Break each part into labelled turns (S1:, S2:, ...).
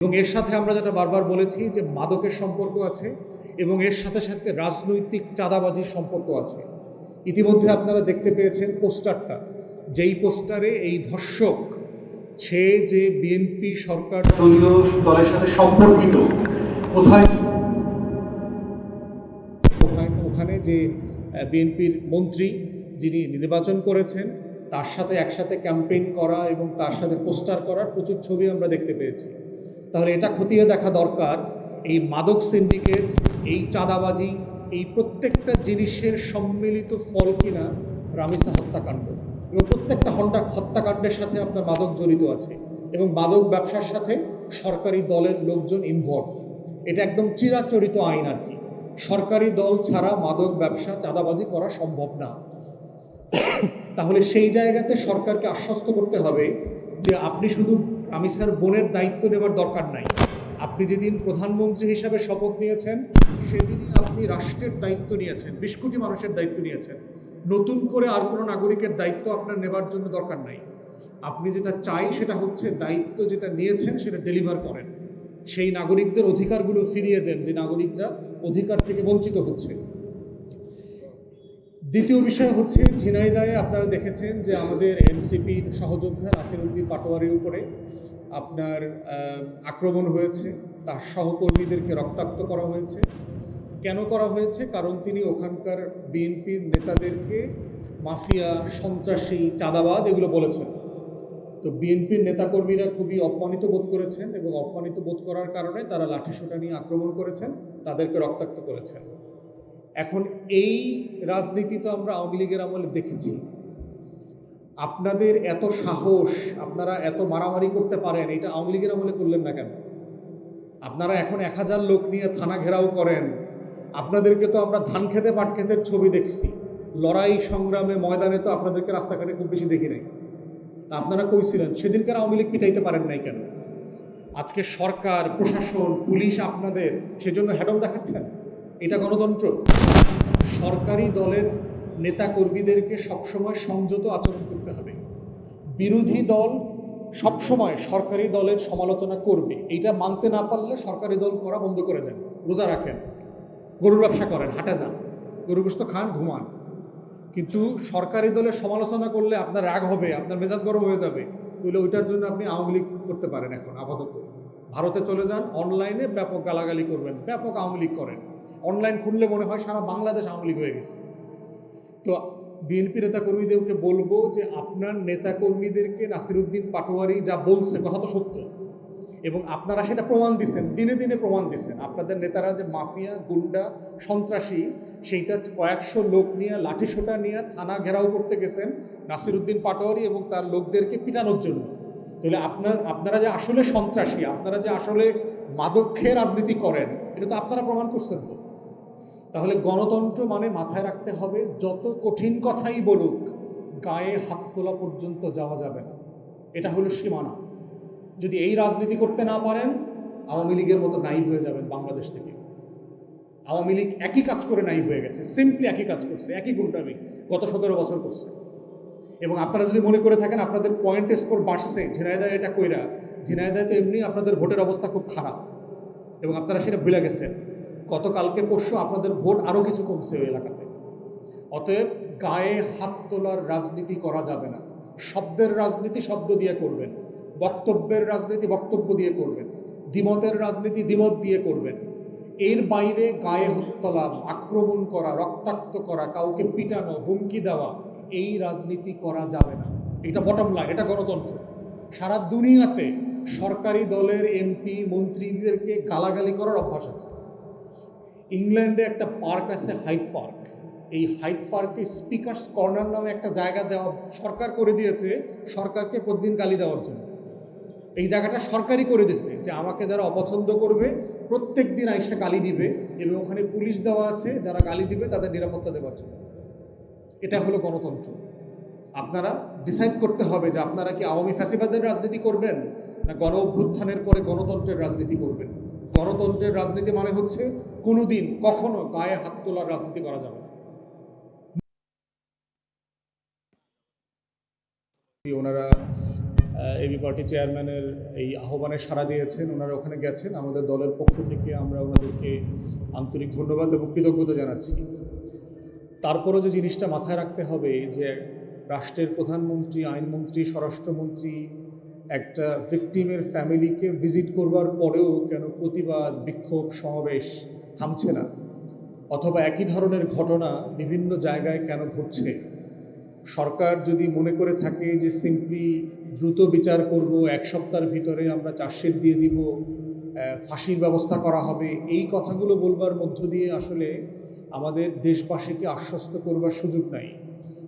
S1: এবং এর সাথে আমরা যেটা বারবার বলেছি যে মাদকের সম্পর্ক আছে এবং এর সাথে সাথে রাজনৈতিক চাঁদাবাজির সম্পর্ক আছে। ইতিমধ্যে আপনারা দেখতে পেয়েছেন পোস্টারটা, যেই পোস্টারে এই ধর্ষক সে যে বিএনপি সরকার দলীয় দলের সাথে সম্পর্কিত, কোথায় ওখানে যে বিএনপির মন্ত্রী যিনি নির্বাচন করেছেন তার সাথে একসাথে ক্যাম্পেইন করা এবং তার সাথে পোস্টার করার প্রচুর ছবি আমরা দেখতে পেয়েছি। তাহলে এটা খতিয়ে দেখা দরকার, এই মাদক সিন্ডিকেট, এই চাঁদাবাজি, এই প্রত্যেকটা জিনিসের সম্মিলিত ফল কিনা রামিসা হত্যাকাণ্ড, এবং প্রত্যেকটা হত্যাকাণ্ডের সাথে আপনার মাদক জড়িত আছে এবং মাদক ব্যবসার সাথে সরকারি দলের লোকজন ইনভলভ। এটা একদম চিরাচরিত আইন আর কি। সরকারি দল ছাড়া মাদক ব্যবসা চাঁদাবাজি করা সম্ভব না। তাহলে সেই জায়গাতে সরকারকে আশ্বস্ত করতে হবে যে আপনি শুধু রামিসার বোনের দায়িত্ব নেবার দরকার নাই। আপনি যেদিন প্রধানমন্ত্রী হিসাবে শপথ নিয়েছেন সেদিনই আপনি রাষ্ট্রের দায়িত্ব নিয়েছেন, 20 কোটি মানুষের দায়িত্ব নিয়েছেন। নতুন করে আর কোনো নাগরিকের দায়িত্ব আপনার নেবার জন্য দরকার নাই। আপনি যেটা চাই সেটা হচ্ছে দায়িত্ব যেটা নিয়েছেন সেটা ডেলিভার করেন, সেই নাগরিকদের অধিকারগুলো ফিরিয়ে দেন যে নাগরিকরা অধিকার থেকে বঞ্চিত হচ্ছে। দ্বিতীয় বিষয় হচ্ছে ঝিনাইদহে আপনারা দেখেছেন যে আমাদের এনসিপির সহযোদ্ধা নাসিরউদ্দিন পাটোয়ারির উপরে আপনার আক্রমণ হয়েছে, তার সহকর্মীদেরকে রক্তাক্ত করা হয়েছে। কেন করা হয়েছে? কারণ তিনি ওখানকার বিএনপির নেতাদেরকে মাফিয়া, সন্ত্রাসী, চাঁদাবাজ এগুলো বলেছেন। তো বিএনপির নেতাকর্মীরা খুবই অপমানিত বোধ করেছেন এবং অপমানিত বোধ করার কারণে তারা লাঠিসোঁটা নিয়ে আক্রমণ করেছেন, তাদেরকে রক্তাক্ত করেছেন। এখন এই রাজনীতি তো আমরা আওয়ামী লীগের আমলে দেখেছি। আপনাদের এত সাহস, আপনারা এত মারামারি করতে পারেন, এটা আওয়ামী লীগের আমলে করলেন না কেন? আপনারা এখন 1000 লোক নিয়ে থানা ঘেরাও করেন। আপনাদেরকে তো আমরা ধান খেতে পাট খেতের ছবি দেখছি, লড়াই সংগ্রামে ময়দানে তো আপনাদেরকে রাস্তাঘাটে খুব বেশি দেখি নাই। তা আপনারা কইছিলেন সেদিনকার আওয়ামী লীগ পিটাইতে পারেন নাই কেন? আজকে সরকার, প্রশাসন, পুলিশ আপনাদের সেজন্য হ্যাডম দেখাচ্ছেন। এটা গণতন্ত্র? সরকারি দলের নেতাকর্মীদেরকে সবসময় সংযত আচরণ করতে হবে। বিরোধী দল সবসময় সরকারি দলের সমালোচনা করবে, এইটা মানতে না পারলে সরকারি দল করা বন্ধ করে দেন, রোজা রাখেন, গরুর ব্যবসা করেন, হাটে যান, গরু গোশত খান, ঘুমান। কিন্তু সরকারি দলের সমালোচনা করলে আপনার রাগ হবে, আপনার মেজাজ গরম হয়ে যাবে, তাহলে ওইটার জন্য আপনি আওয়ামী লীগ করতে পারেন। এখন আপাতত ভারতে চলে যান, অনলাইনে ব্যাপক গালাগালি করবেন, ব্যাপক আওয়ামী লীগ করেন। অনলাইন খুললে মনে হয় সারা বাংলাদেশ আওয়ামী লীগ হয়ে গেছে। তো বিএনপি নেতাকর্মীদেরকে বলবো যে আপনার নেতাকর্মীদেরকে নাসিরউদ্দিন পাটোয়ারি যা বলছে কথা তো সত্য, এবং আপনারা সেটা প্রমাণ দিচ্ছেন, দিনে দিনে প্রমাণ দিচ্ছেন। আপনাদের নেতারা যে মাফিয়া, গুন্ডা, সন্ত্রাসী, সেইটা কয়েকশো লোক নিয়ে লাঠিসোঁটা নিয়ে থানা ঘেরাও করতে গেছেন নাসিরউদ্দিন পাটোয়ারি এবং তার লোকদেরকে পিটানোর জন্য। তাহলে আপনারা যে আসলে সন্ত্রাসী, আপনারা যে আসলে মাদক খেয়ে রাজনীতি করেন, এটা তো আপনারা প্রমাণ করছেন। তো তাহলে গণতন্ত্র মানে মাথায় রাখতে হবে, যত কঠিন কথাই বলুক গায়ে হাত তোলা পর্যন্ত যাওয়া যাবে না। এটা হলো সীমানা। যদি এই রাজনীতি করতে না পারেন, আওয়ামী লীগের মতো নাই হয়ে যাবেন বাংলাদেশ থেকে। আওয়ামী লীগ একই কাজ করে নাই হয়ে গেছে, সিম্পলি একই কাজ করছে, একই গুন্ডামি গত 17 বছর করছে। এবং আপনারা যদি মনে করে থাকেন আপনাদের পয়েন্ট স্কোর বাড়ছে ঝিনাইদহে এটা কইরা, ঝিনাইদহে তো এমনি আপনাদের ভোটের অবস্থা খুব খারাপ এবং আপনারা সেটা ভুলে গেছেন। গতকালকে পরশু আপনাদের ভোট আরও কিছু কমছে ওই এলাকাতে। অতএব গায়ে হাত তোলার রাজনীতি করা যাবে না। শব্দের রাজনীতি শব্দ দিয়ে করবেন, বক্তব্যের রাজনীতি বক্তব্য দিয়ে করবেন, দ্বিমতের রাজনীতি দ্বিমত দিয়ে করবেন। এর বাইরে গায়ে হাত তোলা, আক্রমণ করা, রক্তাক্ত করা, কাউকে পিটানো, হুমকি দেওয়া, এই রাজনীতি করা যাবে না। এটা বটম লাইন, এটা গণতন্ত্র। সারা দুনিয়াতে সরকারি দলের এমপি মন্ত্রীদেরকে গালাগালি করার অভ্যাস আছে। ইংল্যান্ডে একটা পার্ক আছে, হাইড পার্ক। এই হাইড পার্কে স্পিকার্স কর্নার নামে একটা জায়গা দেওয়া সরকার করে দিয়েছে, সরকারকে প্রতিদিন গালি দেওয়ার জন্য। এই জায়গাটা সরকারই করে দিচ্ছে যে আমাকে যারা অপছন্দ করবে প্রত্যেক দিন আইসা গালি দিবে, এবং ওখানে পুলিশ দেওয়া আছে যারা গালি দিবে তাদের নিরাপত্তা দেওয়ার জন্য। এটা হলো গণতন্ত্র। আপনারা ডিসাইড করতে হবে যে আপনারা কি আওয়ামী ফ্যাসিবাদের রাজনীতি করবেন না গণ অভ্যুত্থানের পরে গণতন্ত্রের রাজনীতি করবেন। গণতন্ত্রের রাজনীতি মানে হচ্ছে কোনোদিন কখনো গায়ে হাত তোলার রাজনীতি করা যাবে না। ওনারা এবি পার্টি চেয়ারম্যানের এই আহ্বানে সাড়া দিয়েছেন, ওনারা ওখানে গেছেন। আমাদের দলের পক্ষ থেকে আমরা ওনাদেরকে আন্তরিক ধন্যবাদ এবং কৃতজ্ঞতা জানাচ্ছি। তারপরও যে জিনিসটা মাথায় রাখতে হবে যে রাষ্ট্রের প্রধানমন্ত্রী, আইনমন্ত্রী, স্বরাষ্ট্রমন্ত্রী একটা ভিকটিমের ফ্যামিলিকে ভিজিট করবার পরেও কেন প্রতিবাদ, বিক্ষোভ, সমাবেশ থামছে না, অথবা একই ধরনের ঘটনা বিভিন্ন জায়গায় কেন ঘটছে। সরকার যদি মনে করে থাকে যে সিম্পলি দ্রুত বিচার করব, এক সপ্তাহের ভিতরে আমরা চার্জশিট দিয়ে দিব, ফাঁসির ব্যবস্থা করা হবে, এই কথাগুলো বলবার মধ্য দিয়ে আসলে আমাদের দেশবাসীকে আশ্বস্ত করবার সুযোগ নাই।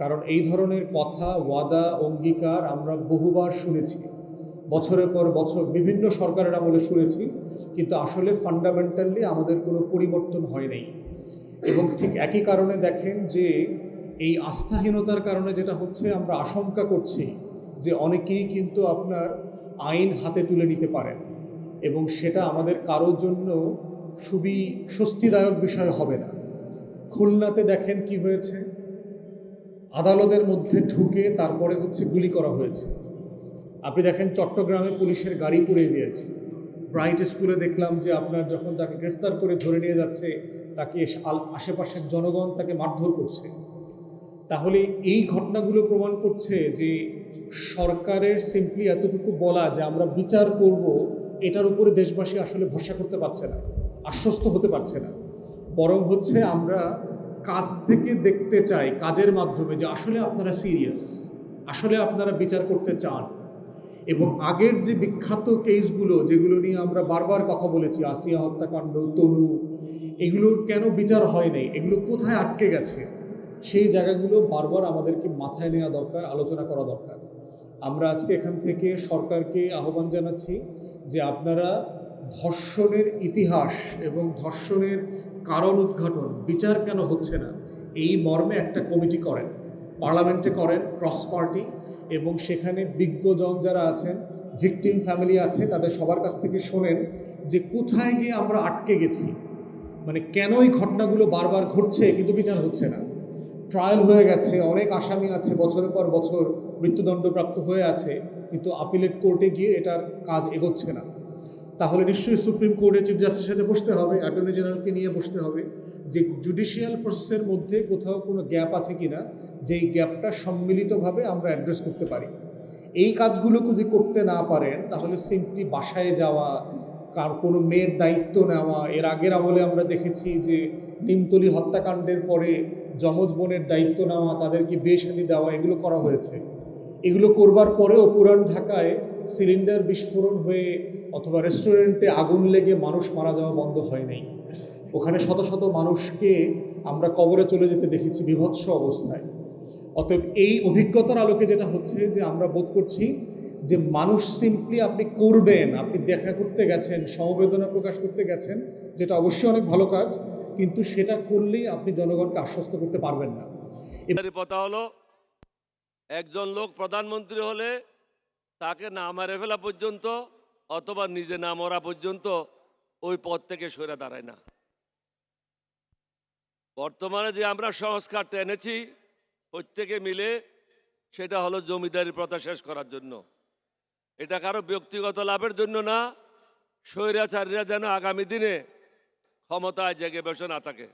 S1: কারণ এই ধরনের কথা, ওয়াদা, অঙ্গীকার আমরা বহুবার শুনেছি, বছরের পর বছর বিভিন্ন সরকারের আমলে শুনেছি, কিন্তু আসলে ফান্ডামেন্টালি আমাদের কোনো পরিবর্তন হয় নাই। এবং ঠিক একই কারণে দেখেন যে এই আস্থাহীনতার কারণে যেটা হচ্ছে, আমরা আশঙ্কা করছি যে অনেকেই কিন্তু আপনার আইন হাতে তুলে নিতে পারেন, এবং সেটা আমাদের কারোর জন্য খুবই স্বস্তিদায়ক বিষয় হবে না। খুলনাতে দেখেন কি হয়েছে, আদালতের মধ্যে ঢুকে তারপরে হচ্ছে গুলি করা হয়েছে। আপনি দেখেন চট্টগ্রামে পুলিশের গাড়ি পুড়িয়ে দিয়েছে। ব্রাইট স্কুলে দেখলাম যে আপনার যখন তাকে গ্রেফতার করে ধরে নিয়ে যাচ্ছে, তাকে আশেপাশের জনগণ তাকে মারধর করছে। তাহলে এই ঘটনাগুলো প্রমাণ করছে যে সরকারের সিম্পলি এতটুকু বলা যে আমরা বিচার করব, এটার উপরে দেশবাসী আসলে ভরসা করতে পারছে না, আশ্বস্ত হতে পারছে না। বরং হচ্ছে আমরা কাজ থেকে দেখতে চাই, কাজের মাধ্যমে, যে আসলে আপনারা সিরিয়াস, আসলে আপনারা বিচার করতে চান। এবং আগের যে বিখ্যাত কেসগুলো যেগুলো নিয়ে আমরা বারবার কথা বলেছি, আসিয়া হত্যাকাণ্ড, তনু, এগুলোর কেন বিচার হয় নাই, এগুলো কোথায় আটকে গেছে, সেই জায়গাগুলো বারবার আমাদেরকে মাথায় নেওয়া দরকার, আলোচনা করা দরকার। আমরা আজকে এখান থেকে সরকারকে আহ্বান জানাচ্ছি যে আপনারা ধর্ষণের ইতিহাস এবং ধর্ষণের কারণ উদ্ঘাটন, বিচার কেন হচ্ছে না, এই মর্মে একটা কমিটি করেন, পার্লামেন্টে করেন, ক্রস পার্টি, এবং সেখানে বিজ্ঞজন যারা আছেন, ভিকটিম ফ্যামিলি আছে, তাদের সবার কাছ থেকে শোনেন যে কোথায় গিয়ে আমরা আটকে গেছি, মানে কেন এই ঘটনাগুলো বারবার ঘটছে কিন্তু বিচার হচ্ছে না। ট্রায়াল হয়ে গেছে, অনেক আসামি আছে, বছরের পর বছর মৃত্যুদণ্ডপ্রাপ্ত হয়ে আছে, কিন্তু আপিলেট কোর্টে গিয়ে এটার কাজ এগোচ্ছে না। তাহলে নিশ্চয়ই সুপ্রিম কোর্টে চিফ জাস্টিসের সাথে বসতে হবে, অ্যাটর্নি জেনারেলকে নিয়ে বসতে হবে, যে জুডিশিয়াল প্রসেসের মধ্যে কোথাও কোনো গ্যাপ আছে কিনা, যেই গ্যাপটা সম্মিলিতভাবে আমরা অ্যাড্রেস করতে পারি। এই কাজগুলো যদি করতে না পারেন, তাহলে সিম্পলি বাসায় যাওয়া, কার কোনো মেয়ের দায়িত্ব নেওয়া, এর আগের আমলে আমরা দেখেছি যে নিমতলী হত্যাকাণ্ডের পরে যমজ বোনের দায়িত্ব নেওয়া, তাদেরকে বিয়ে শাদী দেওয়া, এগুলো করা হয়েছে। এগুলো করবার পরেও পুরান ঢাকায় সিলিন্ডার বিস্ফোরণ হয়ে অথবা রেস্টুরেন্টে আগুন লেগে মানুষ মারা যাওয়া বন্ধ হয় নাই। ওখানে শত শত মানুষকে আমরা কবরে চলে যেতে দেখেছি বিভৎস অবস্থায়। অতএব এই অভিজ্ঞতার আলোকে যেটা হচ্ছে যে আমরা বোধ করছি যে মানুষ সিম্পলি আপনি করবেন, আপনি দেখা করতে গেছেন, সমবেদনা প্রকাশ করতে গেছেন, যেটা অবশ্যই অনেক ভালো কাজ, কিন্তু সেটা করলেই আপনি জনগণকে আশ্বস্ত করতে পারবেন না।
S2: এবারে কথা হলো, একজন লোক প্রধানমন্ত্রী হলে তাকে না মারে ফেলা পর্যন্ত অথবা নিজে না মরা পর্যন্ত ওই পদ থেকে সরে দাঁড়ায় না। বর্তমানে যে আমরা সংস্কারটা এনেছি প্রত্যেকে মিলে, সেটা হলো জমিদারি প্রথা শেষ করার জন্য। এটা কারো ব্যক্তিগত লাভের জন্য না, স্বৈরাচারীরা যেন আগামী দিনে ক্ষমতায় জেগে বসে না থাকে।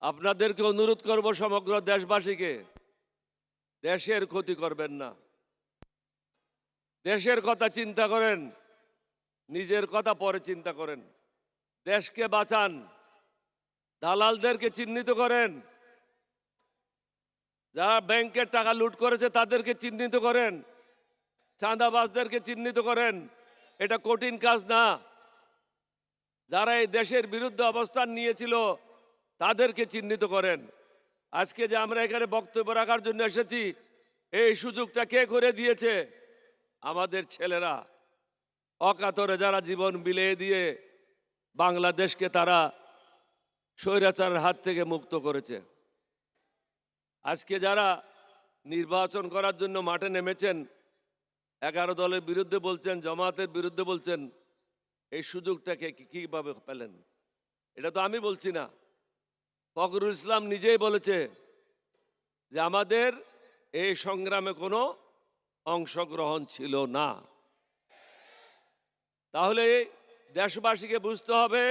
S2: আপনাদেরকে অনুরোধ করব, সমগ্র দেশবাসীকে, দেশের ক্ষতি করবেন না, দেশের কথা চিন্তা করেন, নিজের কথা পরে চিন্তা করেন, দেশকে বাঁচান, দালালদেরকে চিহ্নিত করেন, যারা ব্যাংকের টাকা লুট করেছে তাদেরকে চিহ্নিত করেন, চাঁদাবাজদেরকে চিহ্নিত করেন। এটা কঠিন কাজ না। যারা এই দেশের বিরুদ্ধে অবস্থান নিয়েছিল তাদেরকে চিহ্নিত করেন। আজকে যে আমরা এখানে বক্তব্য রাখার জন্য এসেছি, এই সুযোগটা কে করে দিয়েছে? আমাদের ছেলেরা, অকাতরে যারা জীবন বিলিয়ে দিয়ে বাংলাদেশকে তারা স্বৈরাচারের হাত থেকে মুক্ত করেছে। আজকে যারা নির্বাচন করার জন্য মাঠে নেমেছেন, 11 দলের বিরুদ্ধে বলছেন, জামাতের বিরুদ্ধে বলছেন, এই সুযোগটাকে কিভাবে পেলেন? এটা তো আমি বলছি না, ফখরুল ইসলাম নিজেই বলেছে যে আমাদের এই সংগ্রামে কোনো অংশগ্রহণ ছিল না। তাহলে দেশবাসীকে বুঝতে হবে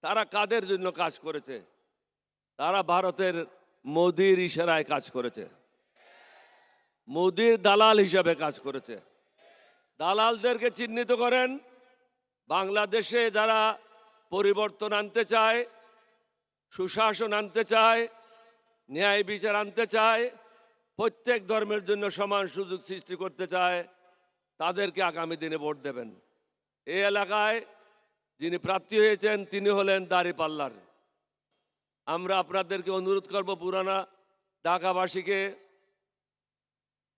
S2: তারা কাদের জন্য কাজ করেছে। তারা ভারতের মোদির ইশারায় কাজ করেছে, মোদির দালাল হিসাবে কাজ করেছে। দালালদেরকে চিহ্নিত করেন। বাংলাদেশে যারা পরিবর্তন আনতে চায়, সুশাসন আনতে চায়, ন্যায় বিচার আনতে চায়, প্রত্যেক ধর্মের জন্য সমান সুযোগ সৃষ্টি করতে চায়, তাদেরকে আগামী দিনে ভোট দেবেন। এই এলাকায় যিনি প্রার্থী হয়েছেন তিনি হলেন দাঁড়িপাল্লার। আমরা আপনাদেরকে অনুরোধ করব, পুরানা ঢাকাবাসীকে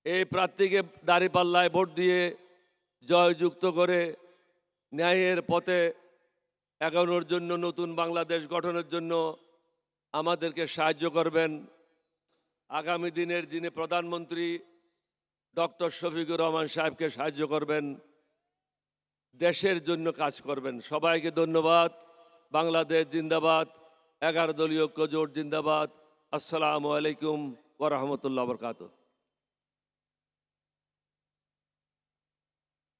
S2: এই প্রার্থীকে দাঁড়িপাল্লায় ভোট দিয়ে জয়যুক্ত করে ন্যায়ের পথে এগোনোর জন্য, নতুন বাংলাদেশ গঠনের জন্য আমাদেরকে সাহায্য করবেন। আগামী দিনের যিনি প্রধানমন্ত্রী ডক্টর শফিকুর রহমান সাহেবকে সাহায্য করবেন, দেশের জন্য কাজ করবেন। সবাইকে ধন্যবাদ। বাংলাদেশ জিন্দাবাদ, 11 দলীয় ঐক্য জোট জিন্দাবাদ। আসসালামু আলাইকুম ওয়া রাহমাতুল্লাহি ওয়া বারাকাতুহু।